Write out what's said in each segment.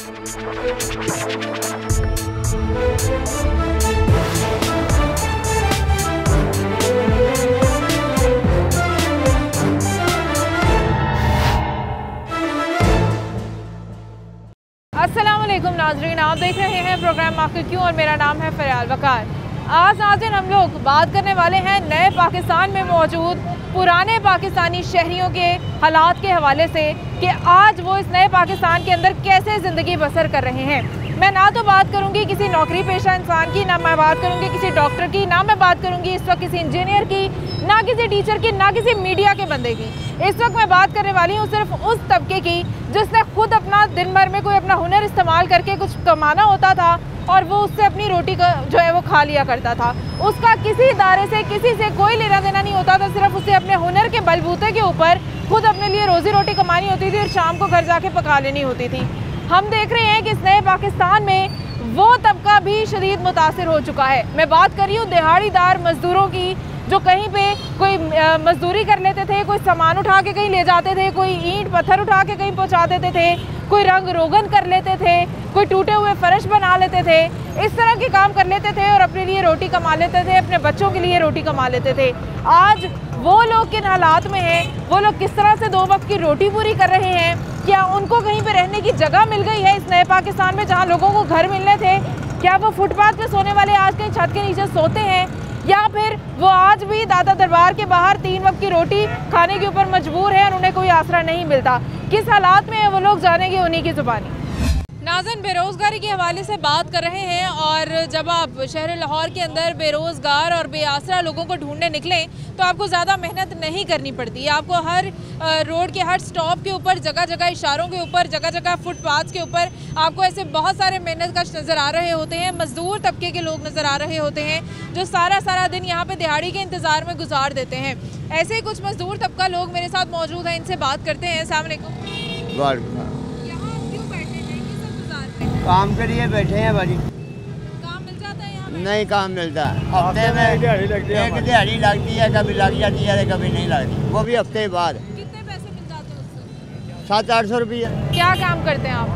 अस्सलामुअलैकुम नाजरीन, आप देख रहे हैं प्रोग्राम आखिर क्यों और मेरा नाम है फरियाल वकार। आज नाज़रीन हम लोग बात करने वाले हैं नए पाकिस्तान में मौजूद पुराने पाकिस्तानी शहरियों के हालात के हवाले से कि आज वो इस नए पाकिस्तान के अंदर कैसे ज़िंदगी बसर कर रहे हैं। मैं ना तो बात करूंगी किसी नौकरी पेशा इंसान की, ना मैं बात करूंगी किसी डॉक्टर की, ना मैं बात करूंगी इस वक्त किसी इंजीनियर की, ना किसी टीचर की, ना किसी मीडिया के बंदे की। इस वक्त मैं बात करने वाली हूँ सिर्फ उस तबके की जिसने खुद अपना दिन भर में कोई अपना हुनर इस्तेमाल करके कुछ कमाना होता था और वो उससे अपनी रोटी का जो है वो खा लिया करता था। उसका किसी इदारे से किसी से कोई लेना देना नहीं होता था, सिर्फ उसे अपने हुनर के बलबूते के ऊपर खुद अपने लिए रोजी रोटी कमानी होती थी और शाम को घर जाके पका लेनी होती थी। हम देख रहे हैं कि इस नए पाकिस्तान में वो तबका भी शदीद मुतासिर हो चुका है। मैं बात कर रही हूँ दिहाड़ीदार मजदूरों की, जो कहीं पे कोई मजदूरी कर लेते थे, कोई सामान उठा के कहीं ले जाते थे, कोई ईंट पत्थर उठा के कहीं पहुँचा देते थे, कोई रंग रोगन कर लेते थे, कोई टूटे हुए फर्श बना लेते थे। इस तरह के काम कर लेते थे और अपने लिए रोटी कमा लेते थे, अपने बच्चों के लिए रोटी कमा लेते थे। आज वो लोग किन हालात में हैं, वो लोग किस तरह से दो वक्त की रोटी पूरी कर रहे हैं, क्या उनको कहीं पे रहने की जगह मिल गई है इस नए पाकिस्तान में जहाँ लोगों को घर मिलने थे? क्या वो फुटपाथ पे सोने वाले आज कहीं छत के नीचे सोते हैं, या फिर वो आज भी दादा दरबार के बाहर 3 वक्त की रोटी खाने के ऊपर मजबूर है और उन्हें कोई आसरा नहीं मिलता? किस हालात में है वो लोग जानेंगे उन्हीं की ज़ुबानी। नाज़रीन, बेरोज़गारी के हवाले से बात कर रहे हैं और जब आप शहर लाहौर के अंदर बेरोज़गार और बेआसरा लोगों को ढूंढने निकलें तो आपको ज़्यादा मेहनत नहीं करनी पड़ती। आपको हर रोड के हर स्टॉप के ऊपर, जगह जगह इशारों के ऊपर, जगह जगह फुटपाथ के ऊपर आपको ऐसे बहुत सारे मेहनत कश नज़र आ रहे होते हैं, मजदूर तबके के लोग नज़र आ रहे होते हैं जो सारा सारा दिन यहाँ पर दिहाड़ी के इंतज़ार में गुजार देते हैं। ऐसे ही कुछ मजदूर तबका लोग मेरे साथ मौजूद हैं, इनसे बात करते हैं। अस्सलाम वालेकुम। काम के लिए बैठे हैं भाजी। काम मिल जाता है यहाँ पे? नहीं काम मिलता, हफ्ते में एक दिहाड़ी लगती है, कभी लग जाती है कभी नहीं लगती, वो भी हफ्ते बाद। कितने पैसे मिल जाते हैं उससे? 700-800 रुपये। क्या काम करते हैं आप?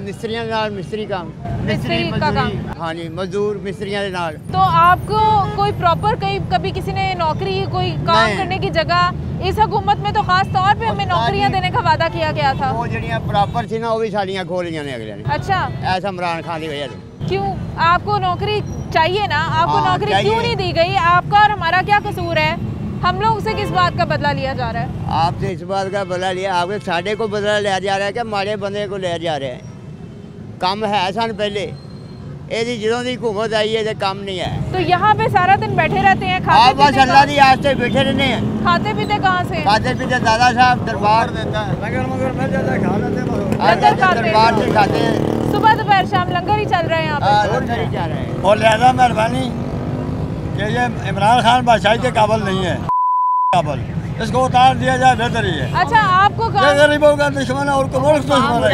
मिस्त्रियों के नाल, मिस्त्री काम, मिस्त्री का काम। हाँ जी, मजदूर मिस्त्रियों के नाल। तो आपको कोई प्रॉपर कभी किसी ने नौकरी, कोई काम करने की जगह इस हुकूमत में तो खास तौर पे हमें नौकरियां देने का वादा किया गया था? वो जड़ियाँ प्रॉपर थी ना, वो भी साड़ियाँ खोलियां ने अगले ने। अच्छा, ऐसा इमरान खान की वजह से। क्यों आपको नौकरी चाहिए ना? आपको नौकरी क्यों नहीं दी गई? आपका और हमारा क्या कसूर है? हम लोग से किस बात का बदला लिया जा रहा है? आपसे इस बात का बदला लिया, आपके साढ़े को बदला लिया जा रहा है कि माड़े बंदे को लिया जा रहा है। काम है सन पहले, ये जो की हुकूमत आई है काम नहीं है। तो यहाँ पे सारा दिन बैठे रहते हैं, खाते बस अल्लाह की आस से बैठे रहने हैं। खाते पीते कहाँ से? खाते पीते दादा साहब दरबार देता है, दरबार से खाते हैं। सुबह दोपहर शाम लंगर ही चल रहे हैं यहाँ पे। लंगर ही चल रहे हैं। और लिहाजा मेहरबानी कि ये इमरान खान बादशाही के काबिल नहीं है, काबिल, इसको उतार दिया जाए बेहतर ही है। अच्छा, आपको ये गरीबों का दुश्मन है और मुल्क दुश्मन है।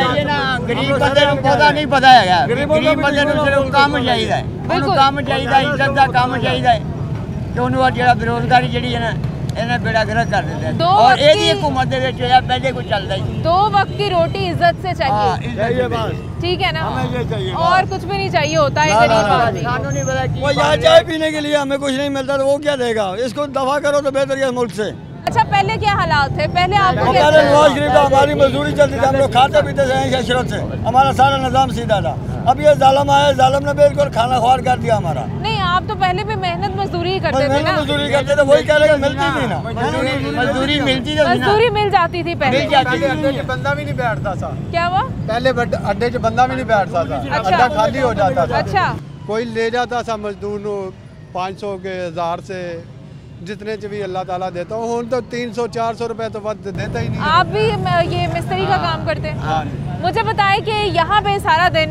गरीब बंदे को पता नहीं पता है, गरीब बंदे को सिर्फ काम चाहिए, काम चाहिए, इज्जत का काम चाहिए कि उन्होंने जो बेरोजगारी जी है ना इन्हें बेड़ा गर्क कर देते हैं। और ये हुकूमत पहले कुछ चलता ही 2 वक्त की रोटी इज्जत से चाहिए, ठीक है ना? ये चाहिए, और कुछ भी नहीं चाहिए होता है गरीब आदमी। वो यहाँ चाय पीने के लिए हमें कुछ नहीं मिलता तो वो क्या देगा? इसको दफा करो तो बेहतर है मुल्क से। अच्छा, पहले क्या हालात थे? पहले आपको हमारे नवाज शरीफ का हमारी मजदूरी चलती थी, हम लोग खाते पीते थे शरत से, हमारा सारा निजाम सीधा था। अब ये जालम आया, जालम ने बिल्कुल खाना ख्वार कर दिया हमारा। नहीं, आप तो पहले भी मेहनत मजदूरी ही करते थे ना? मजदूरी करते थे, वही कह रहे मिलती थी ना, मजदूरी मिलती थी, मजदूरी मिल जाती थी पहले। अड्डे च बंदा भी नहीं बैठता था। क्या हुआ? पहले अड्डे च बंदा भी नहीं बैठता था, अच्छा। अड्डा खाली हो जाता था। अच्छा, कोई ले जाता था मजदूर 500 के 1000 से, जितने च भी अल्लाह ताला देता हूँ। हूँ तो 300-400 रुपए तो वध देता ही नहीं। आप भी ये मिस्त्री का काम करते हैं? मुझे बताएं कि यहाँ पे सारा दिन,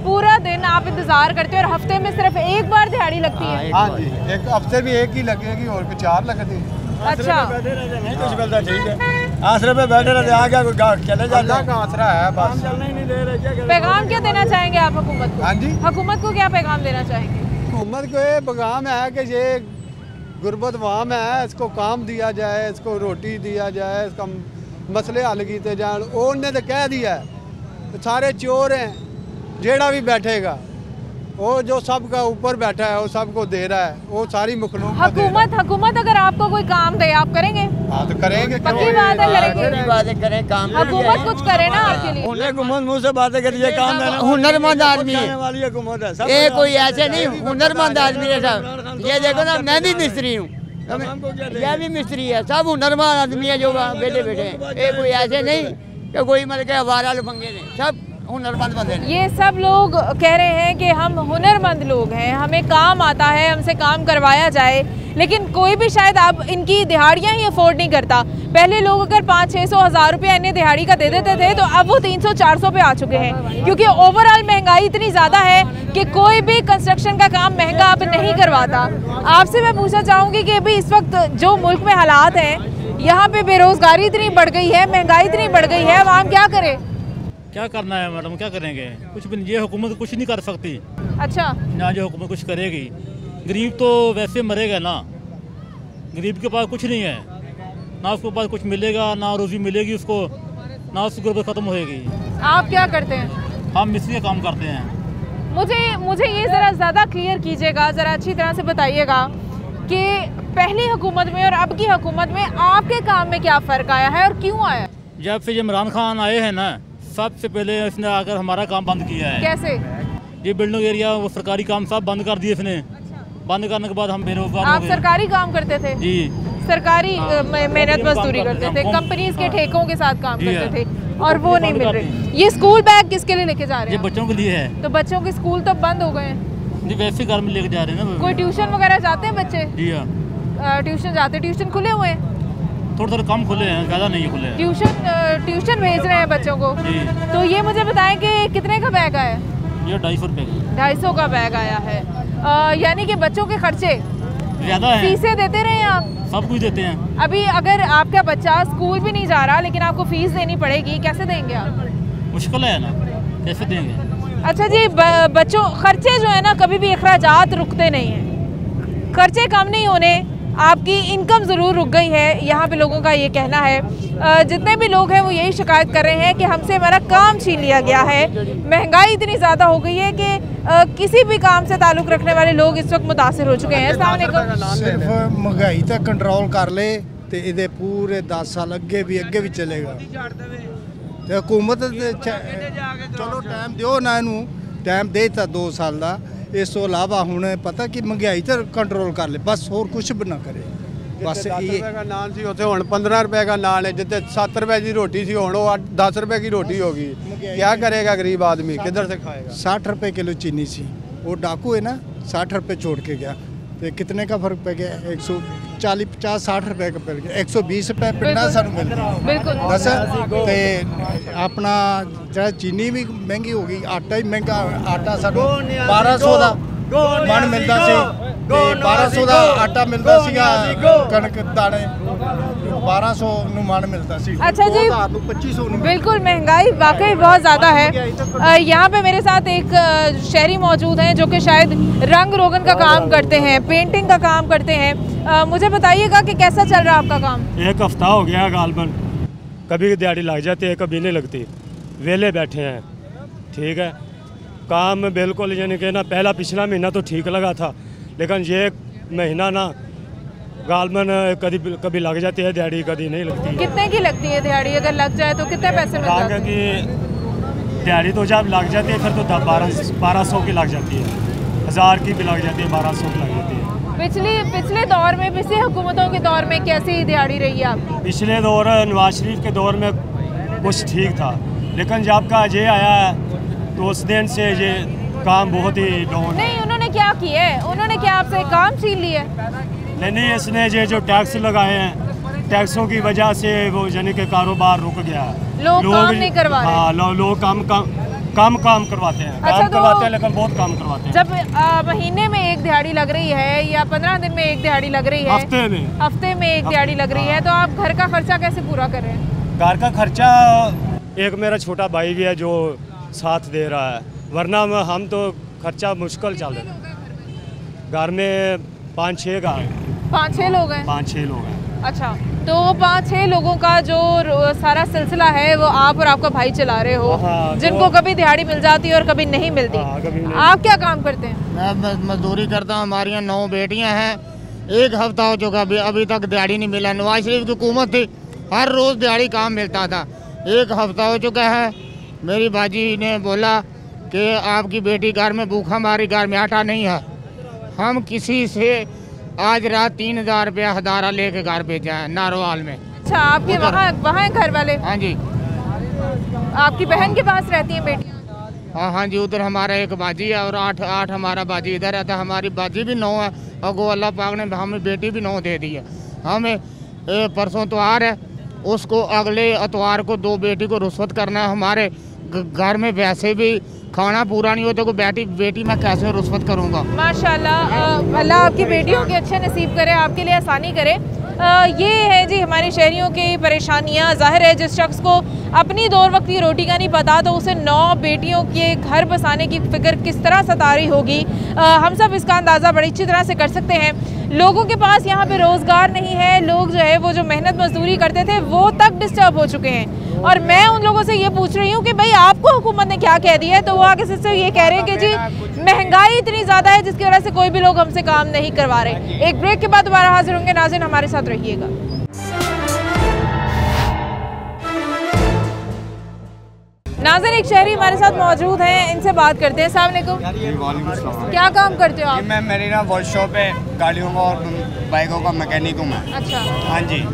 पूरा दिन आप इंतजार करते हैं और हफ्ते में सिर्फ एक बार दिहाड़ी लगती है? हाँ जी, एक हफ्ते भी एक ही लगेगी और 4 लगती है। अच्छा, नहीं कुछ मिलता, ठीक है, आसरे पे बैठे रहते, आ गया कोई गाँव चले जाता का आसरा है, बस चलने ही नहीं दे रहे। पैगाम क्या देना चाहेंगे आप हुकूमत को? हाँ जी, हुकूमत को क्या पैगाम देना चाहेंगे? हुकूमत को ये पैगाम है कि ये गुरबत वाम है, इसको काम दिया जाए, इसको रोटी दिया जाए, इसका मसले हल किए जाए। उन्होंने तो कह दिया सारे चोर हैं। जेड़ा भी बैठेगा वो जो सबका ऊपर बैठा है वो सबको दे रहा है, वो सारी मखलूक हुकूमत अगर आपको कोई काम दे आप करेंगे? हाँ तो करेंगे, पक्की बात है करेंगे। बातें करें, काम हुकूमत कुछ करे ना आपके लिए। हुकूमत मुँह से बातें करिए, काम है, हुनरमंद आदमी है ये, कोई ऐसे नहीं, हुनरमंद आदमी है सब। ये देखो ना, मैं भी मिस्त्री हूँ, यह भी मिस्त्री है, सब हुनरमंद आदमी है जो बैठे बैठे हैं। ये कोई ऐसे नहीं कि कोई मतलब के आवारा लफंगे ने, सब हुनरमंद बंदे हैं। ये सब लोग कह रहे हैं कि हम हुनरमंद लोग हैं, हमें काम आता है, हमसे काम करवाया जाए, लेकिन कोई भी शायद अब इनकी दिहाड़ियाँ ही अफोर्ड नहीं करता। पहले लोग अगर 500-600 रुपये इन्हें दिहाड़ी का दे देते थे, तो अब वो 300-400 पे आ चुके हैं, क्योंकि ओवरऑल महंगाई इतनी ज़्यादा है कि कोई भी कंस्ट्रक्शन का काम महंगा अब नहीं करवाता। आपसे मैं पूछना चाहूँगी कि अभी इस वक्त जो मुल्क में हालात हैं, यहाँ पे बेरोज़गारी इतनी बढ़ गई है, महंगाई इतनी बढ़ गई है, आवाम क्या करे? क्या करना है मैडम, क्या करेंगे? कुछ भी नहीं, ये हुकूमत कुछ नहीं कर सकती। अच्छा, ना जो हुकूमत कुछ करेगी, गरीब तो वैसे मरेगा ना। गरीब के पास कुछ नहीं है, ना उसके पास कुछ मिलेगा, ना रोजी मिलेगी उसको, ना उसकी गुर्बत खत्म होएगी। आप क्या करते हैं? हम मिस्त्री का काम करते हैं। मुझे ये ज़रा ज़्यादा क्लियर कीजिएगा, ज़रा अच्छी तरह से बताइएगा कि पहली हुकूमत में और अब की हुकूमत में आपके काम में क्या फ़र्क आया है और क्यों आया? जब से इमरान खान आए हैं ना, सबसे पहले इसने आकर हमारा काम बंद किया है। कैसे? ये बिल्डिंग एरिया, वो सरकारी काम सब बंद कर दिए इसने। बंद करने के बाद हम बेरोजगार हो गए। आप सरकारी काम करते थे? जी, सरकारी मेहनत मजदूरी करते थे, कंपनीज के ठेकों के साथ काम करते थे, और वो नहीं मिल रहे। ये स्कूल बैग किसके लिए लेके जा रहे ये हैं? बच्चों के लिए है। तो बच्चों के स्कूल तो बंद हो गए हैं। जी, वैसे घर में लेके जा रहे हैं ना। कोई ट्यूशन वगैरह जाते हैं बच्चे? जी हाँ, ट्यूशन जाते, ट्यूशन खुले हुए हैं? थोड़े कम खुले हैं, ज़्यादा नहीं खुले हैं। ट्यूशन भेज रहे हैं बच्चों को। जी। तो ये मुझे बताएं कि कितने का बैग आया? ये 250 रुपये का। 250 का बैग आया है। यानी कि बच्चों के खर्चे ज़्यादा है। फीसें देते रहे आप? सब कुछ देते हैं। अभी अगर आपका बच्चा स्कूल भी नहीं जा रहा, लेकिन आपको फीस देनी पड़ेगी, कैसे देंगे आप? मुश्किल है ना, कैसे देंगे? अच्छा जी, बच्चों खर्चे जो है ना, कभी भी अखराजात रुकते नहीं हैं। खर्चे कम नहीं होने, आपकी इनकम ज़रूर रुक गई है, यहाँ पे लोगों का ये कहना है। जितने भी लोग हैं वो यही शिकायत कर रहे हैं कि हमसे हमारा काम छीन लिया गया है। महंगाई इतनी ज़्यादा हो गई है कि किसी भी काम से ताल्लुक़ रखने वाले लोग इस वक्त मुतासिर हो चुके हैं। सिर्फ महंगाई तक कंट्रोल कर ले तो ये पूरे 10 साल अगे भी चलेगा। तो हुकूमत चलो टाइम दो ना, इनू टाइम देता 2 साल का। इस तो इलावा हुण पता कि महंगाई तो कंट्रोल कर ले, बस होर कुछ भी ना करे। बस 10 रुपए का नान सी उत्थे हुण 15 रुपए का नान है, जितने 7 रुपए की रोटी सी हुण 10 रुपए की रोटी होगी। क्या करेगा गरीब आदमी, किधर से खाएगा? 60 रुपए किलो चीनी सी, वो डाकू है ना, 60 रुपए छोड़ के गया, तो कितने का फर्क पड़ गया? 140, 50, 60 रुपए का पड़ गया। 120 रुपए पिंडा सानू मिलता बिल्कुल। बस ते अपना जो चीनी भी महंगी हो गई, आटा ही महंगा। आटा सानू 1200 का मन मिलता सी, 1200 का आटा मिलता सीगा, कणक दाने 1200 ਨੂੰ मन मिलता सी। अच्छा जी, 2500 बिल्कुल महंगाई वाकई बहुत ज़्यादा है। यहाँ पे मेरे साथ एक शहरी मौजूद हैं जो कि शायद रंग रोगन का काम करते हैं, पेंटिंग का काम करते हैं। मुझे बताइएगा कि कैसा चल रहा है आपका काम? 1 हफ्ता हो गया गालबन, कभी दिहाड़ी लग जाती है, कभी नहीं लगती। वेले बैठे हैं, ठीक है। काम बिल्कुल यानी कि ना, पहला पिछला महीना तो ठीक लगा था, लेकिन ये महीना ना गालबन कभी लग जाती है दिहाड़ी, कभी नहीं लगती। कितने की लगती है दिहाड़ी? अगर लग जाए तो कितने पैसे मिल जाते हैं? कि दिहाड़ी तो जब लग जाती है फिर तो 1200 की लग जाती है, 1000 की भी लग जाती है, 1200 की लग जाती है। पिछले दौर में, पिछले हुकूमतों के दौर में कैसी दिहाड़ी रही है आपकी? पिछले दौर नवाज शरीफ के दौर में कुछ ठीक था, लेकिन जब का ये आया है तो उस दिन से ये काम बहुत ही डाउन। नहीं, उन्होंने क्या किया है? उन्होंने क्या आपसे काम छीन लिया? नहीं, इसने ये जो टैक्स लगाए हैं, टैक्सों की वजह से वो यानी कि कारोबार रुक गया। लोग काम नहीं करवा रहे। हाँ, लोग काम करवाते हैं। अच्छा, काम करवाते हैं लेकिन बहुत काम करवाते हैं। जब महीने में एक दिहाड़ी लग रही है या 15 दिन में एक दिहाड़ी लग रही है, हफ्ते में एक दिहाड़ी लग रही है, तो आप घर का खर्चा कैसे पूरा कर रहे हैं? घर का खर्चा, एक मेरा छोटा भाई भी है जो साथ दे रहा है, वरना हम तो खर्चा मुश्किल चल रहा है। घर में 5-6 5-6 लोग हैं। 5-6 लोग हैं। अच्छा, तो 5-6 लोगों का जो सारा सिलसिला है वो आप और आपका भाई चला रहे हो, जिनको कभी दिहाड़ी मिल जाती है और कभी नहीं मिलती। आप क्या काम करते हैं? मैं मजदूरी करता हूँ। हमारी यहाँ 9 बेटियाँ हैं। 1 हफ्ता हो चुका अभी तक दिहाड़ी नहीं मिला। नवाज शरीफ की हुकूमत थी, हर रोज़ दिहाड़ी काम मिलता था। 1 हफ्ता हो चुका है। मेरी बाजी ने बोला कि आपकी बेटी घर में भूखा मारी, घर में आटा नहीं है। हम किसी से आज रात 3000 रुपया हदारा लेके घर भेजा है नारोवाल में। अच्छा, आपके वहाँ घर वाले? हाँ जी। आपकी बहन के पास रहती हैं बेटियाँ? हाँ जी, उधर हमारा एक बाजी है और 8 हमारा बाजी इधर रहता है। हमारी बाजी भी 9 है और गो अल्लाह पाक ने हमें बेटी भी 9 दे दी है। हमें परसों त्योहार है, उसको अगले इतवार को 2 बेटी को रुस्वत करना है। हमारे घर में वैसे भी खाना पूरा नहीं होता, को बेटी मैं कैसे रुस्वत करूँगा। माशाल्लाह, अल्लाह आपकी बेटियों के अच्छे नसीब करे, आपके लिए आसानी करे। ये है जी हमारे शहरियों की परेशानियाँ। ज़ाहिर है जिस शख्स को अपनी 2 वक्त की रोटी का नहीं पता तो उसे 9 बेटियों के घर बसाने की फ़िक्र किस तरह सतारी होगी, हम सब इसका अंदाज़ा बड़ी अच्छी तरह से कर सकते हैं। लोगों के पास यहाँ पे रोज़गार नहीं है, लोग जो है वो जो मेहनत मजदूरी करते थे वो तक डिस्टर्ब हो चुके हैं। और मैं उन लोगों से ये पूछ रही हूँ कि भाई आपको हुकूमत ने क्या कह दिया है, तो वो आगे से ये कह रहे हैं कि जी महंगाई इतनी ज़्यादा है जिसकी वजह से कोई भी लोग हमसे काम नहीं करवा रहे। एक ब्रेक के बाद दोबारा हाजिर होंगे। नाज़रीन हमारे साथ रहिएगा। नाज़रीन एक शहरी हमारे साथ मौजूद हैं, इनसे बात करते हैं। अस्सलाम वालेकुम। क्या काम करते हो आप? मैं मेरी ना वर्कशॉप है, गाड़ियों का और बाइकों का मैकेनिक हूँ मैं। अच्छा। हाँ जी।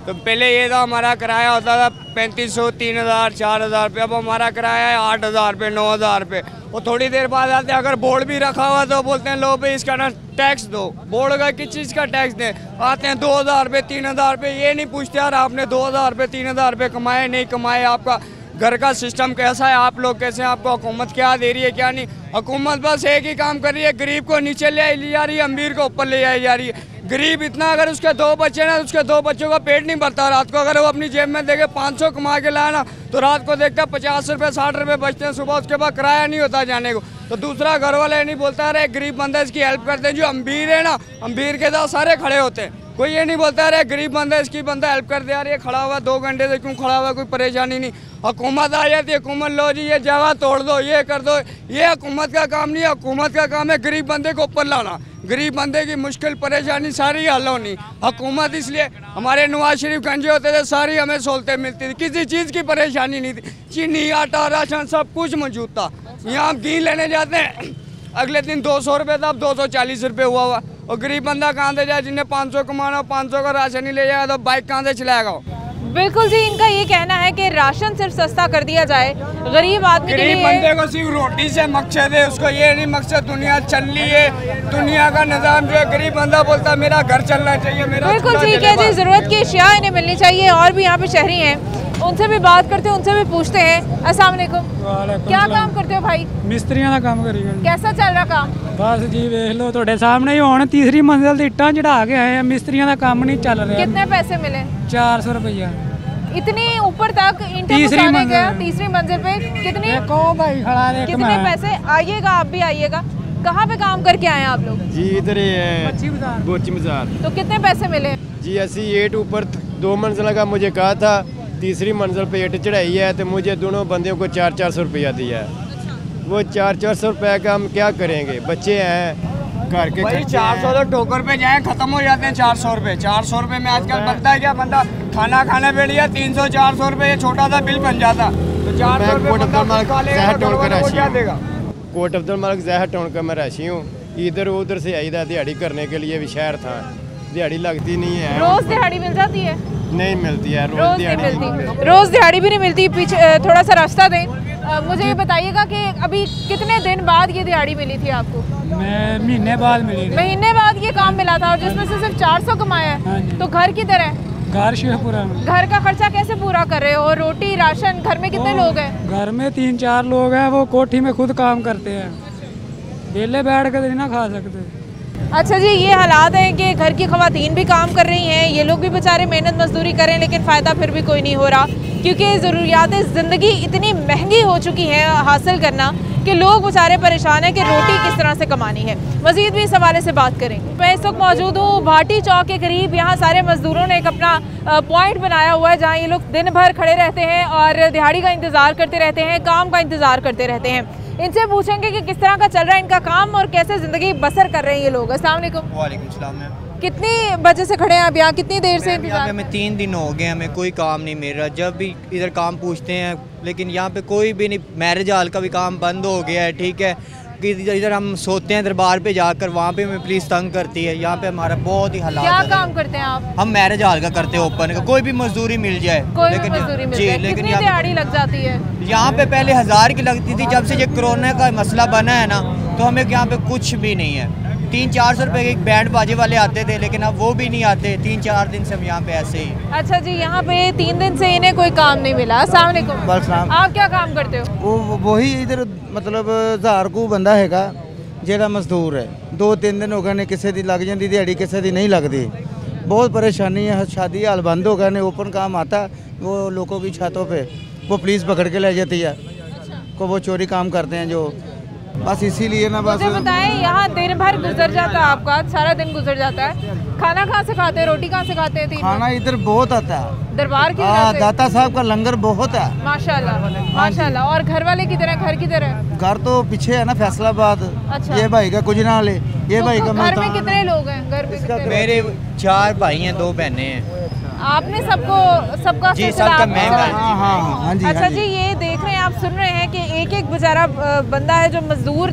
तो पहले ये था हमारा किराया होता था 3500, 3000, 4000 रुपये। अब हमारा किराया है 8000 रुपये, 9000 रुपये। और थोड़ी देर बाद आते हैं, अगर बोर्ड भी रखा हुआ तो बोलते हैं लो भाई इसका ना टैक्स दो। बोर्ड का किस चीज़ का टैक्स दें? आते हैं 2000 रुपये, 3000 रुपये। ये नहीं पूछते यार आपने 2000 रुपये, 3000 रुपये कमाए नहीं कमाए, आपका घर का सिस्टम कैसा है, आप लोग कैसे हैं, आपको हुकूमत क्या दे रही है क्या नहीं। हुकूमत बस एक ही काम कर रही है, गरीब को नीचे ले जा रही है, अमीर को ऊपर ले आई जा रही है। गरीब इतना, अगर उसके 2 बच्चे ना, उसके 2 बच्चों का पेट नहीं भरता रात को। अगर वो अपनी जेब में देखे 500 कमा के लाए ना तो रात को देखता 50 रुपये 60 रुपये बचते हैं सुबह, उसके बाद किराया नहीं होता जाने को। तो दूसरा घर वाले नहीं बोलता अरे गरीब बंदा इसकी हेल्प करते हैं। जो अमीर है ना, अमीर के साथ सारे खड़े होते हैं। कोई ये नहीं बोलता अरे गरीब बंदा इसकी बंदा हेल्प कर दे यार, ये खड़ा हुआ 2 घंटे से क्यों खड़ा हुआ, कोई परेशानी नहीं। हुकूमत आ जाती है, हुकूमत लो जी ये जगह तोड़ दो, ये कर दो। ये हुकूमत का काम नहीं है, हुकूमत का काम है गरीब बंदे को ऊपर लाना, गरीब बंदे की मुश्किल परेशानी सारी हल होनी। हुकूमत इसलिए हमारे नवाज शरीफ गंजे होते थे, सारी हमें सहूलतें मिलती थी, किसी चीज़ की परेशानी नहीं थी। चीनी, आटा, राशन सब कुछ मौजूद था। यहाँ हम घी लेने जाते हैं, अगले दिन 200 रुपये था, अब 240 रुपये हुआ। और गरीब बंदा कहाँ से जाए, जिन्हें 500 कमाना, 500 का राशन ही ले जाएगा तो बाइक कहाँ से चलाएगा। बिल्कुल जी, इनका ये कहना है कि राशन सिर्फ सस्ता कर दिया जाए, गरीब आदमी के लिए। गरीब बंदे को सिर्फ रोटी से मकसद है, उसको ये नहीं मकसद दुनिया चल रही है, दुनिया का निजाम जो है। गरीब बंदा बोलता मेरा घर चलना चाहिए, मेरा। बिल्कुल ठीक है जी, ज़रूरत की अशिया इन्हें मिलनी चाहिए। और भी यहाँ पे शहरी हैं, उनसे भी बात करते हैं, उनसे भी पूछते हैं। अस्सलाम वालेकुम। क्या काम करते हो भाई? मिस्त्रियों का काम करिए। कैसा चल रहा काम? बस जी देख लो तुहाडे सामने ही हुण 3री मंजिल ते इट्टां चढ़ा के आए हैं, मिस्त्रियों का काम नहीं चल रहा। कितने पैसे मिले? 400 रुपया। इतनी ऊपर तक ईंटें घुसाने गया, 3री मंजिल पे कितनी? भाई खड़ा रे, कितने पैसे? आइएगा, आप भी आइएगा। कहाँ पे काम करके आए हैं आप लोग? जी इधर ही है, बोची बाजार। तो कितने पैसे मिले? जी ऐसी 8 ऊपर 2 मंजिल का मुझे कहा था, 3री मंजिल पे 8 चढ़ाई है तो मुझे दोनों बंदियों को 400 रुपया दिया है। वो 400 रुपये का हम क्या करेंगे, बच्चे हैं घर के। 400 तो ठोकर पे जाए खत्म हो जाते हैं। 400 रुपये, 400 रुपये में आजकल बनता है क्या? बंदा खाना खाने बैठ गया 300-400 रुपये, छोटा सा बिल बन जाता। तो 400 रुपये कोट अब्दुल मलिक जहर टाउन का राशि हूँ। इधर उधर से आई था दिहाड़ी करने के लिए भी शहर था, दिहाड़ी लगती नहीं है। रोज दिहाड़ी मिल जाती है? नहीं मिलती है, रोज नहीं मिलती, रोज दिहाड़ी भी नहीं मिलती। पीछे थोड़ा सा रास्ता दें। मुझे ये बताइएगा कि अभी कितने दिन बाद ये दिहाड़ी मिली थी आपको? मैं महीने बाद मिली। महीने बाद ये काम मिला था, और जिसमें से सिर्फ 400 कमाया है। तो घर किधर है? घर शेखपुरा में। घर का खर्चा कैसे पूरा कर रहे हो? और रोटी राशन, घर में कितने लोग हैं? घर में 3-4 लोग हैं, वो कोठी में खुद काम करते हैं, वेले बैठ कर नहीं ना खा सकते। अच्छा जी, ये हालात हैं कि घर की ख़वातीन भी काम कर रही हैं, ये लोग भी बेचारे मेहनत मजदूरी करें, लेकिन फ़ायदा फिर भी कोई नहीं हो रहा, क्योंकि ज़रूरियात ज़िंदगी इतनी महंगी हो चुकी है हासिल करना कि लोग बेचारे परेशान हैं कि रोटी किस तरह से कमानी है। मजीद भी इस हवाले से बात करेंगे। मैं इस वक्त मौजूद हूँ भाटी चौक के करीब। यहाँ सारे मजदूरों ने एक अपना पॉइंट बनाया हुआ है जहाँ ये लोग दिन भर खड़े रहते हैं और दिहाड़ी का इंतज़ार करते रहते हैं, काम का इंतज़ार करते रहते हैं। इनसे पूछेंगे कि किस तरह का चल रहा है इनका काम और कैसे ज़िंदगी बसर कर रहे हैं ये लोग। अस्सलाम वालेकुम। वालेकुम सलाम मैम। कितनी बजे से खड़े हैं आप यहाँ, कितनी देर से इंतजार? हमें 3 दिन हो गए, हमें कोई काम नहीं मिल रहा। जब भी इधर काम पूछते हैं लेकिन यहाँ पे कोई भी नहीं। मैरिज हॉल का भी काम बंद हो गया है, ठीक है कि इधर हम सोते हैं दरबार पे जाकर, वहाँ पे हमें पुलिस तंग करती है। यहाँ पे हमारा बहुत ही हालात। क्या काम करते हैं आप? हम मैरिज हॉल का करते हैं, ओपन का। कोई भी मजदूरी मिल जाए, लेकिन कितनी दिहाड़ी लग जाती है? यहाँ पे पहले 1000 की लगती थी, जब से ये कोरोना का मसला बना है ना तो हमें यहाँ पे कुछ भी नहीं है। 300-400 रुपए के बैंड बाजे वाले आते थे लेकिन अब वो भी नहीं आते। 3-4 दिन से हम यहाँ पे ऐसे ही। अच्छा जी, यहाँ पे 3 दिन से इन्हें कोई काम नहीं मिला। अस्सलाम वालेकुम। आप क्या काम करते हो? वही इधर मतलब 1000 को बंदा हैगा जेड़ा मजदूर है। 2-3 दिन हो गए ने, किसी दी लग जाती दिहाड़ी, किसी दी नहीं लगती। बहुत परेशानी है। शादी हाल बंद हो गए ने, ओपन काम आता वो लोगों की छतों पे वो पुलिस पकड़ के ले जाती है को, वो चोरी काम करते हैं जो। बस इसीलिए ना बस। मुझे बताएं, यहाँ दिन भर गुजर जाता है आपका, सारा दिन गुजर जाता है। खाना कहाँ से खाते हैं, रोटी कहाँ से खाते हैं? खाना इधर बहुत आता है, दरबार की दाता साहब का लंगर बहुत है माशाल्लाह माशाल्लाह। और घर वाले की तरह, घर की तरह? घर तो पीछे है ना फैसलाबाद। अच्छा। ये भाई का कुछ ना ले, ये भाई का। घर में कितने लोग हैं? घर पे मेरे 4 भाई हैं, 2 बहनें हैं। आपने सबका जी, सबका मैं। हाँ जी। अच्छा जी, ये देख रहे हैं आप, सुन रहे हैं कि एक बेचारा बंदा है जो मजदूर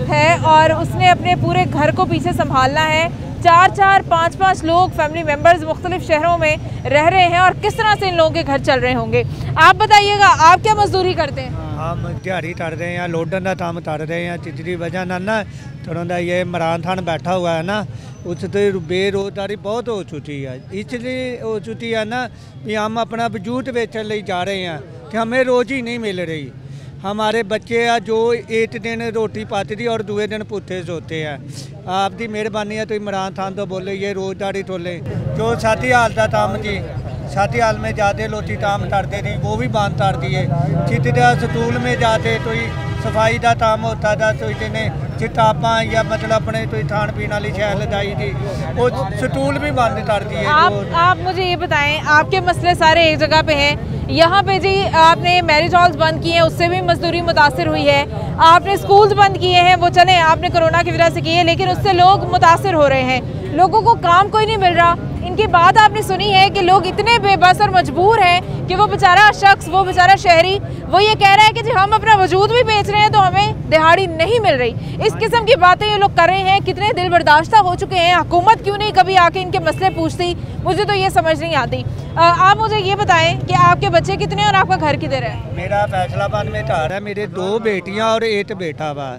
है और उसने अपने पूरे घर को पीछे संभालना है। 4-4, 5-5 लोग फैमिली मेंबर्स मुख्तलिफ शहरों में रह रहे हैं और किस तरह से इन लोगों के घर चल रहे होंगे। आप बताइएगा, आप क्या मजदूरी करते हैं? हम दिहाड़ी तड़ रहे हैं, लोडन का काम तड़ रहे हैं। जिसकी वजह ना ना थोड़ा सा ये इमरान खान बैठा हुआ है ना, उससे बेरोजगारी बहुत हो चुकी है। इसलिए हो चुकी है ना कि हम अपना वजूद बेचने ले जा रहे हैं कि हमें रोज़ी नहीं मिल रही। हमारे बच्चे हैं जो एक दिन रोटी पाती थी और दूसरे दिन भुखे सोते हैं। आपकी मेहरबानी है तो इमरान खान तो बोले ये रोजगारी टोले जो साथी हाल का काम थी, साथी हाल में जाते लोटी काम करते थे वो भी बंद कर दिए। चिट्ठा स्कूल में जाते तो सफाई का काम होता था, तो इतने किताबा या मतलब अपने कोई खान पीने वाली शैल लगाई थी, वो स्टूल भी बंद कर दिए। आप मुझे ये बताएं, आपके मसले सारे एक जगह पे हैं। यहाँ पे जी आपने मैरिज हॉल्स बंद किए हैं, उससे भी मजदूरी मुतासर हुई है। आपने स्कूल्स बंद किए हैं, वो चले आपने कोरोना की वजह से किए, लेकिन उससे लोग मुतासर हो रहे हैं। लोगों को काम कोई नहीं मिल रहा। इनकी बात आपने सुनी है कि लोग इतने बेबस और मजबूर हैं कि वो बेचारा शख्स, वो बेचारा शहरी, वो ये कह रहा है कि जी हम अपना वजूद भी बेच रहे हैं तो हमें दिहाड़ी नहीं मिल रही। इस किस्म की बातें ये लोग कर रहे हैं। कितने दिल बर्दाश्त हो चुके हैं। हुकूमत क्यों नहीं कभी आके इनके मसले पूछती, मुझे तो ये समझ नहीं आती। आप मुझे ये बताएं कि आपके बच्चे कितने हैं और आपका घर किधर है? मेरा फैसलाबाद में घर है, मेरे 2 बेटियाँ और 1 बेटा बा।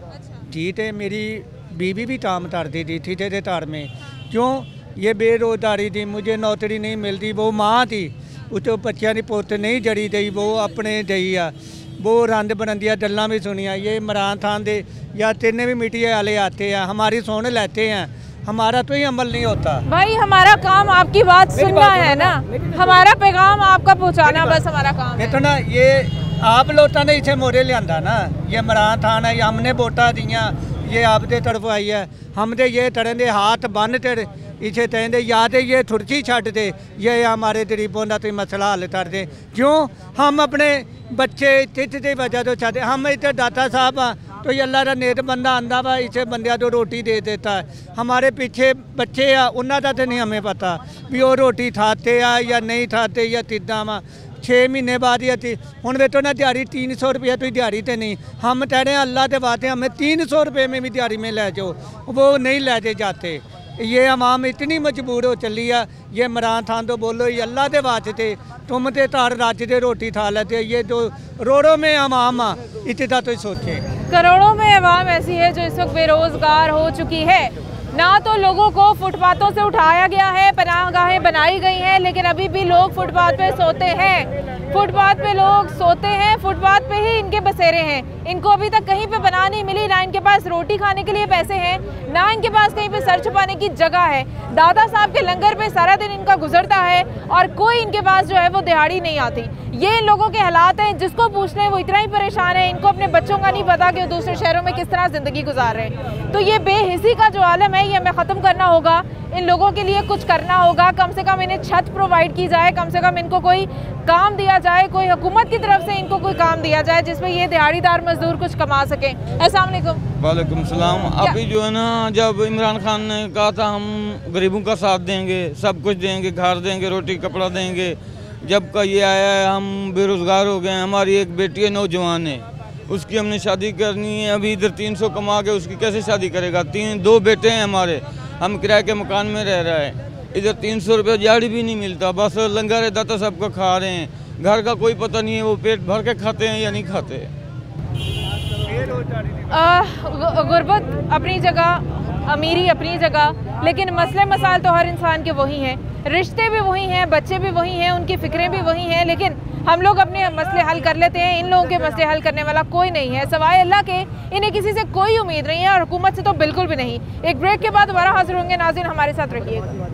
ठीक है, मेरी बीवी भी काम करती थी ठीठे के घर में। क्यों? ये बेरोजगारी थी, मुझे नौकरी नहीं मिलती। वो माँ थी, उसको बच्चों की पुत नहीं जड़ी दी, वो अपने दी आ। वो रंग बनंदिया गल्लां भी सुनिया। ये इमरान खान दे या तिन्ने भी मीडिया वाले आते हैं, हमारी सुन लेते हैं, हमारा तो ही अमल नहीं होता। भाई हमारा काम आपकी बात सुनना है ना, हमारा पैगाम आपका पहुंचाना बस हमारा काम है। तो ना ये आप लोगों ने इसे मोरे लिया ना, ये इमरान खान है, हमने वोटा दियाँ, ये आपके तरफ आई है। हमने ये तरह के हाथ बन कर इसे कहते या तो ये थुर्ची छट दे, ये हमारे गरीबों का तो मसला हल कर दे। क्यों? हम अपने बच्चे चित की वजह तो छाते। हम इतने दाता साहब हाँ तो ये अल्लाह का नेक बंदा आंदा वा, इसे बंदिया तो रोटी दे देता है। हमारे पीछे बच्चे आ, उन्होंने तो नहीं हमें पता भी वो रोटी खाते आ या नहीं खाते या किदा वा। 6 महीने बाद ही आती हूँ बेटो ना दिहाड़ी 300 रुपया तो दिहाड़ी तो नहीं। हम कह रहे हैं अल्लाह के वास्ते हमें 300 रुपये में भी दिहाड़ी में ले जाओ, वो नहीं ले जाते। ये अवाम इतनी मजबूर हो चली है। ये इमरान खान तो बोलो ये अल्लाह के वास्ते तुम तो तार राज्य दे रोटी खा लेते। ये जो रोडों में अवाम आ इतना तो सोचे। करोड़ों में अवाम ऐसी है जो इस वक्त बेरोजगार हो चुकी है। ना तो लोगों को फुटपाथों से उठाया गया है, पनाहगाहें बनाई गई हैं, लेकिन अभी भी लोग फुटपाथ पे सोते हैं। फुटपाथ पे लोग सोते हैं, फुटपाथ पे ही इनके बसेरे हैं। इनको अभी तक कहीं पे बना नहीं मिली, ना इनके पास रोटी खाने के लिए पैसे हैं, ना इनके पास कहीं पे सर छुपाने की जगह है। दादा साहब के लंगर पे सारा दिन इनका गुजरता है और कोई इनके पास जो है वो दिहाड़ी नहीं आती। ये इन लोगों के हालात हैं, जिसको पूछ लें वो इतना ही परेशान है। इनको अपने बच्चों का नहीं पता कि वो दूसरे शहरों में किस तरह ज़िंदगी गुजार रहे हैं। तो ये बेहिसी का जो आलम है ये हमें ख़त्म करना होगा। इन लोगों के लिए कुछ करना होगा, कम से कम इन्हें छत प्रोवाइड की जाए, कम से कम इनको कोई काम दिया जाए, कोई हुकूमत की तरफ से इनको कोई काम दिया जाए जिसमें ये दिहाड़ीदार मजदूर कुछ कमा सकें। अस्सलाम वालेकुम। वालेकुम सलाम। अभी जो है ना, जब इमरान खान ने कहा था हम गरीबों का साथ देंगे, सब कुछ देंगे, घर देंगे, रोटी कपड़ा देंगे, जब का ये आया है हम बेरोज़गार हो गए हैं। हमारी एक बेटी है, नौजवान है, उसकी हमने शादी करनी है। अभी इधर 300 कमा के उसकी कैसे शादी करेगा? 2 बेटे हैं हमारे, हम किराए के मकान में रह रहे हैं। इधर 300 रुपये दिहाड़ी भी नहीं मिलता, बस लंगर दाता सबको खा रहे हैं। घर का कोई पता नहीं है वो पेट भर के खाते हैं या नहीं खाते। गुर्बत अपनी जगह, अमीरी अपनी जगह, लेकिन मसले मसाइल तो हर इंसान के वही हैं। रिश्ते भी वही हैं, बच्चे भी वही हैं, उनकी फ़िक्रें भी वही हैं, लेकिन हम लोग अपने मसले हल कर लेते हैं। इन लोगों के मसले हल करने वाला कोई नहीं है सवाए अल्लाह के। इन्हें किसी से कोई उम्मीद नहीं है और हुकूमत से तो बिल्कुल भी नहीं। एक ब्रेक के बाद दोबारा हाजिर होंगे। नाज़रीन, हमारे साथ रहिएगा।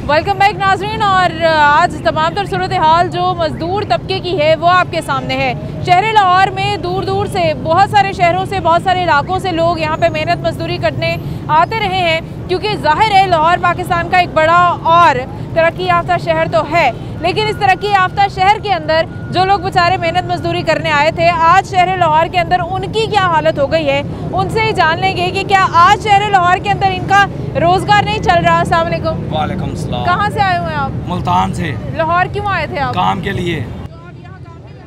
वेलकम बैक नाज़रीन। और आज तमाम तर सूरत हाल जो मज़दूर तबके की है वो आपके सामने है। शहर लाहौर में दूर दूर से, बहुत सारे शहरों से, बहुत सारे इलाकों से लोग यहाँ पे मेहनत मजदूरी करने आते रहे हैं, क्योंकि ज़ाहिर है लाहौर पाकिस्तान का एक बड़ा और तरक्की याफ्ता शहर तो है, लेकिन इस तरक्की याफ्ता शहर के अंदर जो लोग बेचारे मेहनत मजदूरी करने आए थे, आज शहर लाहौर के अंदर उनकी क्या हालत हो गई है, उनसे ही जान लेंगे कि क्या आज शहर लाहौर के अंदर इनका रोज़गार नहीं चल रहा। अस्सलाम वालेकुम। वालेकुम सलाम। कहाँ से आए हुए हैं आप? मुल्तान से। लाहौर क्यों आए थे आप? काम के लिए।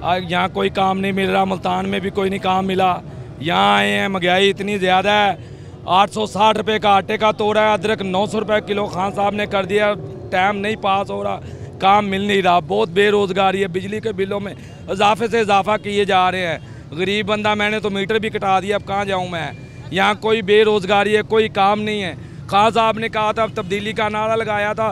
यहाँ कोई काम नहीं मिल रहा, मुल्तान में भी कोई नहीं काम मिला। यहाँ आए हैं, महंगाई इतनी ज़्यादा है, 860 रुपये का आटे का तोड़ा है, अदरक 900 रुपये किलो खान साहब ने कर दिया। टाइम नहीं पास हो रहा, काम मिल नहीं रहा, बहुत बेरोज़गारी है। बिजली के बिलों में इजाफे से इजाफा किए जा रहे हैं। गरीब बंदा, मैंने तो मीटर भी कटा दिया, अब कहाँ जाऊँ मैं। यहाँ कोई बेरोज़गारी है, कोई काम नहीं है। खान साहब ने कहा था, तब्दीली का नारा लगाया था,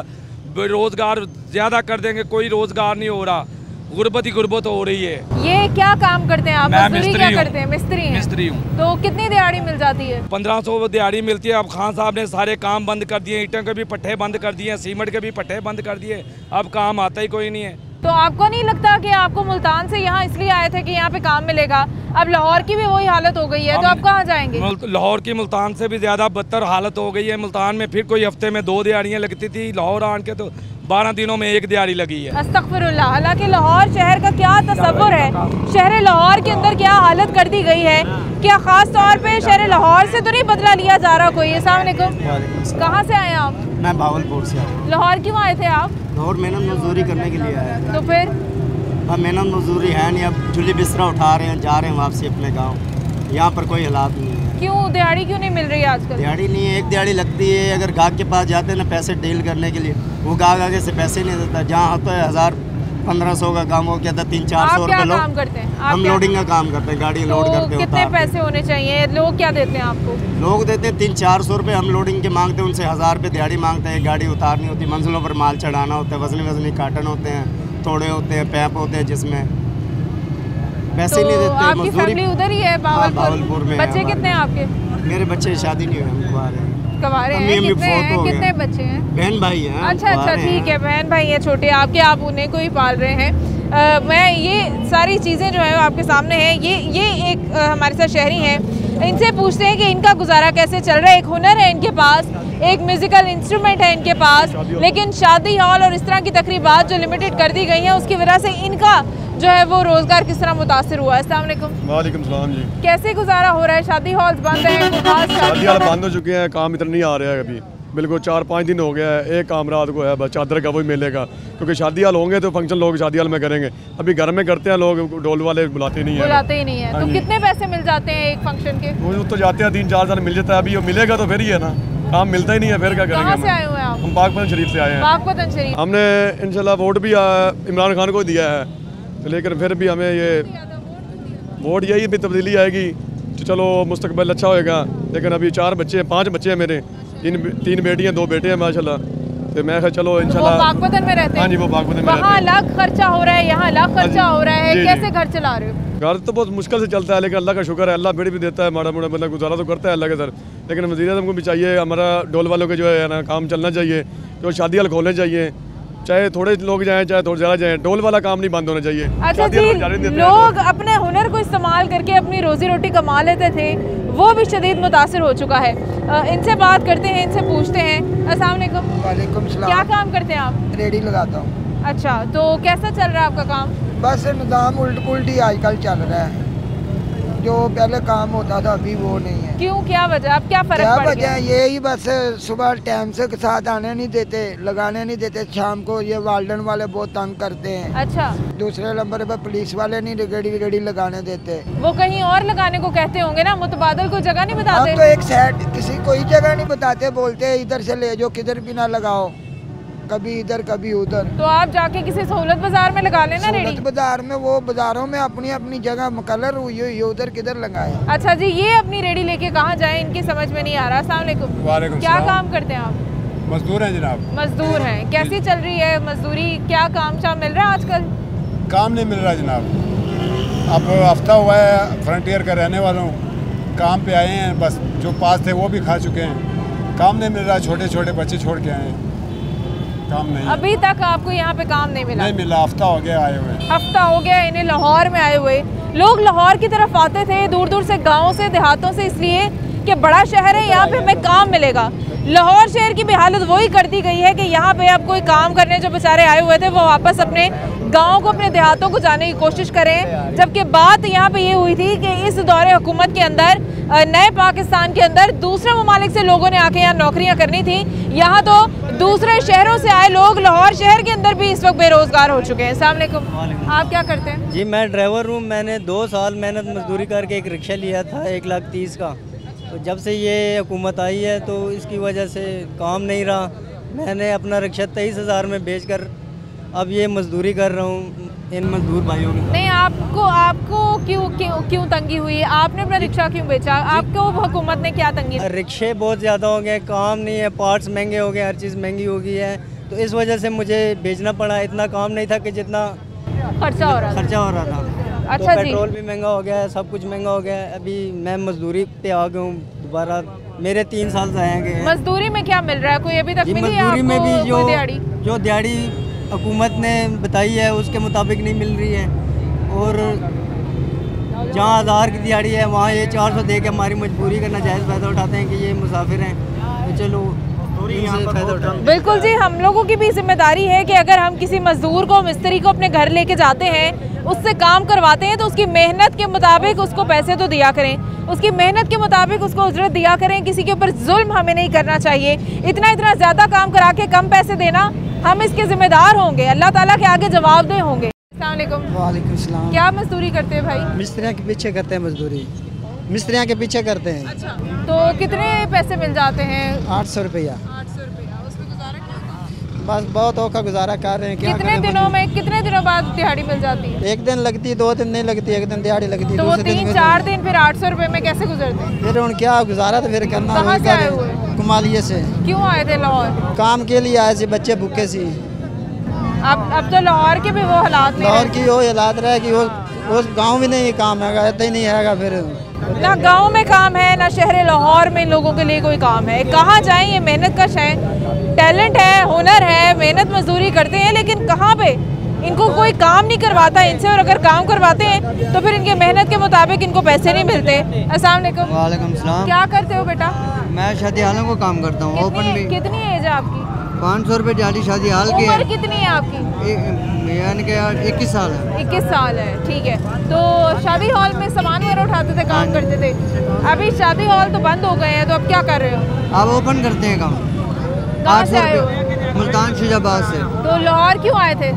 बेरोज़गार ज़्यादा कर देंगे, कोई रोज़गार नहीं हो रहा, गुर्बत ही गुर्बत हो रही है। ये क्या काम करते हैं आप? मैं मजदूरी क्या करते हैं? मिस्त्री हैं। मिस्त्री हूँ। तो कितनी दिहाड़ी मिल जाती है? 1500 दिहाड़ी मिलती है। अब खान साहब ने सारे काम बंद कर दिए, ईंटों के भी पट्टे बंद कर दिए, सीमेंट के भी पट्टे बंद कर दिए, अब काम आता ही कोई नहीं है। तो आपको नहीं लगता कि आपको मुल्तान से यहाँ इसलिए आए थे कि यहाँ पे काम मिलेगा? अब लाहौर की भी वही हालत हो गई है, तो आप कहाँ जाएंगे? लाहौर की मुल्तान से भी ज़्यादा बदतर हालत हो गई है। मुल्तान में फिर कोई हफ्ते में 2 दिहाड़ियाँ लगती थी, लाहौर आन के तो 12 दिनों में 1 दिहाड़ी लगी है। अस्तगफिरुल्लाह। हालांकि लाहौर शहर का क्या तसव्वुर है, शहर लाहौर के अंदर क्या हालत कर दी गई है, क्या खास तौर पे शहर लाहौर से तो नहीं बदला लिया जा रहा कोई? अस्सलाम वालेकुम। कहाँ से आए आप? मैं भावलपुर से। लाहौर क्यों आए थे आप? लाहौर मेहनत मजदूरी करने के लिए आए। तो फिर अब मेहनत मजदूरी है नहीं, अब चूल्हे बिस्तरा उठा रहे हैं, जा रहे हैं वापसी अपने गाँव। यहाँ पर कोई हालात नहीं है। क्यों दिहाड़ी क्यों नहीं मिल रही आजकल? दिहाड़ी नहीं है, 1 दिहाड़ी लगती है। अगर गाहक के पास जाते हैं ना पैसे डील करने के लिए, वो गाहक आगे से पैसे नहीं देता। जहाँ होता है 1000-1500 का काम हो, क्या था 300-400 रुपये लोग। काम करते हैं हम लोडिंग का काम करते हैं, गाड़ी लोड करते हैं। कितने पैसे होने चाहिए? लोग क्या देते हैं आपको? लोग देते हैं 300-400 रुपये, हम लोडिंग के मांगते हैं, उनसे 1000 रुपये दिहाड़ी मांगते हैं। गाड़ी उतारनी होती है, मंजिलों पर माल चढ़ाना होता है, वजनी काटन होते हैं, थोड़े होते हैं, पैप होते हैं, जिसमें पैसे नहीं देते। आपकी फैमिली उधर ही है भावलपुर में? बच्चे कितने हैं आपके? मेरे बच्चे शादी नहीं हुए, हम कवारे हैं। कितने बच्चे हैं? बहन भाई हैं। अच्छा, ठीक है, बहन भाई हैं छोटे आपके, आप उन्हें को ही पाल रहे हैं। मैं ये सारी चीज़ें जो है आपके सामने हैं। ये एक हमारे साथ शहरी हैं, इनसे पूछते हैं कि इनका गुजारा कैसे चल रहा है। एक हुनर है इनके पास, एक म्यूज़िकल इंस्ट्रूमेंट है इनके पास, लेकिन शादी हॉल और इस तरह की तकरीबात जो लिमिटेड कर दी गई हैं, उसकी वजह से इनका जो है वो रोज़गार किस तरह मुतासिर हुआ है? अस्सलाम वालेकुम। वालेकुम सलाम जी। कैसे गुजारा हो रहा है? शादी हॉल्स बंद हैं, शादी हॉल बंद हो चुके हैं, काम इतना नहीं आ रहा है अभी। बिल्कुल 4-5 दिन हो गया है, एक काम रात को है बस, चादर का वही मिलेगा, क्योंकि शादी हॉल होंगे तो फंक्शन लोग शादी हॉल में करेंगे। अभी घर में करते हैं लोग, डोल वाले बुलाते नहीं है। तो कितने पैसे मिल जाते हैं एक फंक्शन के? वो तो जाते हैं 3-4 साल मिल जाता है, अभी मिलेगा तो फिर ही है ना, काम मिलता ही नहीं है, फिर क्या करेंगे। कहाँ से आए हुए हैं आप? हम पाकपतन शरीफ से आए हैं। पाकपतन शरीफ। हमने इंशाल्लाह वोट भी इमरान खान को दिया है, लेकिन फिर भी हमें ये वोट यही भी तब्दीली आएगी तो चलो मुस्तकबिल अच्छा होएगा। लेकिन अभी 4 बच्चे हैं, 5 बच्चे हैं मेरे, 3 बेटियां 2 बेटे हैं माशाल्लाह। तो मैं कहा चलो इंशाल्लाह। वो बागपतन में रहते हैं? हाँ जी, वो बागपतन में रहते हैं। वहाँ अलग खर्चा हो रहा है, यहाँ अलग खर्चा हो रहा है, कैसे घर चला रहे हो? घर तो बहुत मुश्किल से चलता है, लेकिन अल्लाह का शुक्र है, अल्लाह बेड़ी भी देता है, माड़ा मोड़ा मतलब गुजारा तो करता है अल्लाह के सर। लेकिन वज़ीर-ए-आज़म को भी चाहिए, हमारा डोल वालों के जो है ना काम चलना चाहिए, जो शादी हाल खोलने चाहिए, चाहे थोड़े लोग जाएं चाहे थोड़े ज़्यादा जाएं, डोल वाला काम नहीं बंद होना चाहिए। अच्छा जी, लोग अपने हुनर को इस्तेमाल करके अपनी रोजी रोटी कमा लेते थे, वो भी शदीद मुतासिर हो चुका है। इनसे बात करते हैं, इनसे पूछते हैं। अस्सलाम वालेकुम। वालेकुम सलाम। क्या काम करते हैं आप? रेडी लगाता हूँ। अच्छा, तो कैसा चल रहा है आपका काम? बस निज़ाम उल्ट पुल्ट ही आजकल चल रहा है, जो पहले काम होता था अभी वो नहीं है। क्यों, क्या वजह? अब क्या फ़र्क पड़ गया? वजह यही बस सुबह टाइम से साथ आने नहीं देते, लगाने नहीं देते, शाम को ये वार्डन वाले बहुत तंग करते हैं। अच्छा। दूसरे नंबर पर पुलिस वाले नहीं रेडी लगाने देते। वो कहीं और लगाने को कहते होंगे ना, मुतबादल को जगह नहीं बताते? हम तो एक साइड किसी कोई जगह नहीं बताते, बोलते हैं इधर से ले जाओ, किधर भी ना लगाओ, कभी इधर कभी उधर। तो आप जाके किसी सहूलत बाजार में लगा लेना रेडी। सहूलत बाजार में, वो बाजारों में अपनी अपनी जगह मुकर्रर हुई हुई, उधर किधर लगाए। अच्छा जी, ये अपनी रेडी लेके कहाँ जाए, इनकी समझ में नहीं आ रहा। अस्सलाम वालेकुम। वालेकुम क्या सलाम। काम करते हैं आप? मजदूर हैं जनाब। मजदूर हैं, कैसी चल रही है मजदूरी? क्या काम शाम मिल रहा है आजकल? काम नहीं मिल रहा जनाब, अब हफ्ता हुआ है फ्रंटियर का रहने वालों, काम पे आए हैं, बस जो पास थे वो भी खा चुके हैं, काम नहीं मिल रहा, छोटे छोटे बच्चे छोड़ के आए हैं, काम नहीं। अभी तक आपको यहाँ पे काम नहीं मिला? नहीं मिला, हफ्ता हो गया आए हुए। हफ्ता हो गया इन्हें लाहौर में आए हुए। लोग लाहौर की तरफ आते थे दूर दूर से, गाँव से, देहातों से, इसलिए कि बड़ा शहर है, यहाँ पे हमें काम मिलेगा। लाहौर शहर की भी हालत वही कर दी गई है कि यहाँ पे अब कोई काम करने जो बेचारे आए हुए थे वो वापस अपने गाँव को, अपने देहातों को जाने की कोशिश करें। जबकि बात यहाँ पे ये हुई थी कि इस दौरे हुकूमत के अंदर, नए पाकिस्तान के अंदर दूसरे ममालिक से लोगों ने आके यहाँ नौकरियाँ करनी थी। यहाँ तो दूसरे शहरों से आए लोग लाहौर शहर के अंदर भी इस वक्त बेरोजगार हो चुके हैं। अस्सलाम वालेकुम। आप क्या करते हैं? जी मैं ड्राइवर हूँ। मैंने 2 साल मेहनत मजदूरी करके एक रिक्शा लिया था 1,30,000 का। तो जब से ये हुकूमत आई है तो इसकी वजह से काम नहीं रहा। मैंने अपना रिक्शा 23,000 में बेचकर अब ये मजदूरी कर रहा हूँ इन मजदूर भाइयों की। नहीं, आपको क्यों तंगी हुई? आपने अपना रिक्शा क्यों बेचा? आपको हुकूमत ने क्या तंगी? रिक्शे बहुत ज़्यादा हो गए, काम नहीं है, पार्ट्स महंगे हो गए, हर चीज़ महंगी हो गई है, तो इस वजह से मुझे बेचना पड़ा। इतना काम नहीं था कि जितना खर्चा हो रहा था। अच्छा तो जी, पेट्रोल भी महंगा हो गया है, सब कुछ महंगा हो गया है। अभी मैं मजदूरी पे आ गया हूँ दोबारा, मेरे 3 साल से आएंगे। मजदूरी में क्या मिल रहा है? कोई अभी तक मिली है मजदूरी में भी जो दिहाड़ी हुकूमत ने बताई है उसके मुताबिक नहीं मिल रही है, और जहाँ 1000 की दिहाड़ी है वहाँ ये 400 दे के हमारी मजबूरी का नाजायज़ फ़ायदा उठाते हैं कि ये मुसाफिर हैं, तो चलो फ़ायदा उठाते। बिल्कुल जी, हम लोगों की भी जिम्मेदारी है कि अगर हम किसी मजदूर को, मिस्त्री को अपने घर लेके जाते हैं, उससे काम करवाते हैं, तो उसकी मेहनत के मुताबिक उसको पैसे तो दिया करें, उसकी मेहनत के मुताबिक उसको उजरत दिया करें। किसी के ऊपर जुल्म हमें नहीं करना चाहिए। इतना ज़्यादा काम करा के कम पैसे देना, हम इसके जिम्मेदार होंगे, अल्लाह ताला के आगे जवाबदेह होंगे। अस्सलाम वालेकुम। वालेकुम सलाम। क्या मजदूरी करते हैं भाई? मिस्त्रियों के पीछे करते हैं मजदूरी, मिस्त्रियों के पीछे करते हैं। अच्छा, तो कितने पैसे मिल जाते हैं? 800 रुपया। 800 रुपया, उसमें गुजारा क्या होता? बस बहुत औखा गुजारा कर रहे हैं। कितने दिनों बाद दिहाड़ी मिल जाती है? 1 दिन लगती, 2 दिन नहीं लगती, 1 दिन दिहाड़ी लगती। तो वो 3-4 दिन फिर 800 रुपये में कैसे गुजरते हैं? फिर उन क्या गुजारा तो फिर करना। कहाँ से आए हुए? कुमालिये से। क्यों आए थे लाहौर? काम के लिए आए थे, बच्चे भूखे सी। अब तो लाहौर के भी वो हालात नहीं, लाहौर की वो हालात रहे कि वो गांव में नहीं काम है, ऐसा ही नहीं है। फिर ना गांव में काम है, ना शहर लाहौर में लोगों के लिए कोई काम है। कहाँ जाएं? ये मेहनत कश है, टैलेंट है, हुनर है, मेहनत मजदूरी करते हैं, लेकिन कहाँ पे इनको कोई काम नहीं करवाता इनसे, और अगर काम करवाते हैं तो फिर इनके मेहनत के मुताबिक इनको पैसे नहीं मिलते। अस्सलाम वालेकुम। वालेकुम सलाम। क्या करते हो बेटा? मैं शादी हालों को काम करता हूँ। ओपन भी। कितनी एज है आपकी? 500 रुपये दिहाड़ी शादी हाल की है। उम्र कितनी है आपकी? यानी कि 21 साल है। 21 साल है, ठीक है। तो शादी हॉल में सामान वगैरह उठाते थे, काम करते थे। अभी शादी हॉल तो बंद हो गए हैं, तो अब क्या कर रहे हो? अब ओपन करते हैं काम। कहाँ से आए हो? मुल्तान शुजाबाद से। तो लाहौर क्यों आए थे?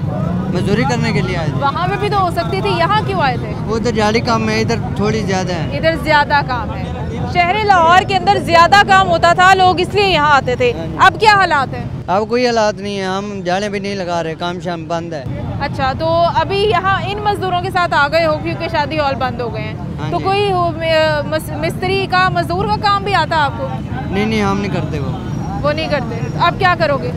मजदूरी करने के लिए आए थे। वहाँ पे भी तो हो सकती थी, यहाँ क्यों आए थे? वो इधर दिहाड़ी कम है, इधर थोड़ी ज़्यादा है। इधर ज़्यादा काम है। शहर लाहौर के अंदर ज़्यादा काम होता था, लोग इसलिए यहाँ आते थे। अब क्या हालात है? अब कोई हालात नहीं है, हम जाने भी नहीं लगा रहे, काम शाम बंद है। अच्छा, तो अभी यहाँ इन मजदूरों के साथ आ गए हो क्योंकि शादी हॉल बंद हो गए हैं। तो कोई मिस्त्री का, मजदूर का काम भी आता है आपको? नहीं, हम नहीं करते। वो नहीं करते। अब क्या करोगे?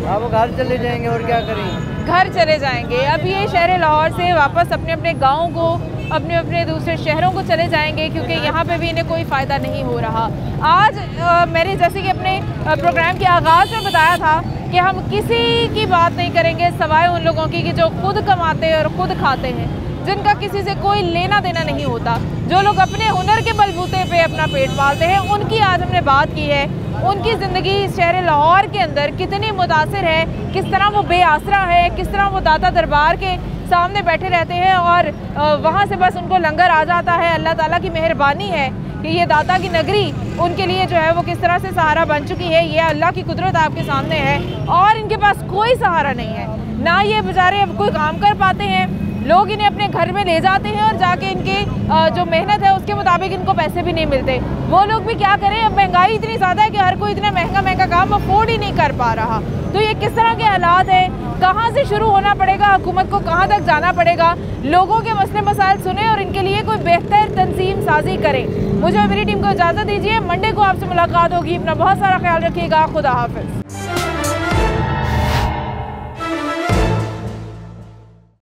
अब घर चले जाएंगे और क्या करेंगे, घर चले जाएंगे। अब ये शहर लाहौर से वापस अपने अपने गाँव को, अपने अपने दूसरे शहरों को चले जाएंगे, क्योंकि यहाँ पे भी इन्हें कोई फ़ायदा नहीं हो रहा। आज मैंने जैसे कि अपने प्रोग्राम के आगाज़ में बताया था कि हम किसी की बात नहीं करेंगे सवाए उन लोगों की कि जो खुद कमाते हैं और खुद खाते हैं, जिनका किसी से कोई लेना देना नहीं होता, जो लोग अपने हुनर के बलबूते पे अपना पेट पालते हैं, उनकी आज हमने बात की है। उनकी ज़िंदगी शहर लाहौर के अंदर कितनी मुतासिर है, किस तरह वो बेआसरा है, किस तरह वो दाता दरबार के सामने बैठे रहते हैं और वहाँ से बस उनको लंगर आ जाता है। अल्लाह ताला की मेहरबानी है कि ये दाता की नगरी उनके लिए जो है वो किस तरह से सहारा बन चुकी है। ये अल्लाह की कुदरत आपके सामने है और इनके पास कोई सहारा नहीं है, ना ये बेचारे अब कोई काम कर पाते हैं। लोग इन्हें अपने घर में ले जाते हैं और जाके इनके जो मेहनत है उसके मुताबिक इनको पैसे भी नहीं मिलते। वो लोग भी क्या करें, अब महंगाई इतनी ज़्यादा है कि हर कोई इतना महंगा काम अफोर्ड ही नहीं कर पा रहा। तो ये किस तरह के हालात हैं, कहाँ से शुरू होना पड़ेगा, हुकूमत को कहाँ तक जाना पड़ेगा, लोगों के मसले मसाइल सुने और इनके लिए कोई बेहतर तंजीम साजी करें। मुझे और मेरी टीम को इजाज़त दीजिए, मंडे को आपसे मुलाकात होगी। अपना बहुत सारा ख्याल रखिएगा, खुदा हाफिज़।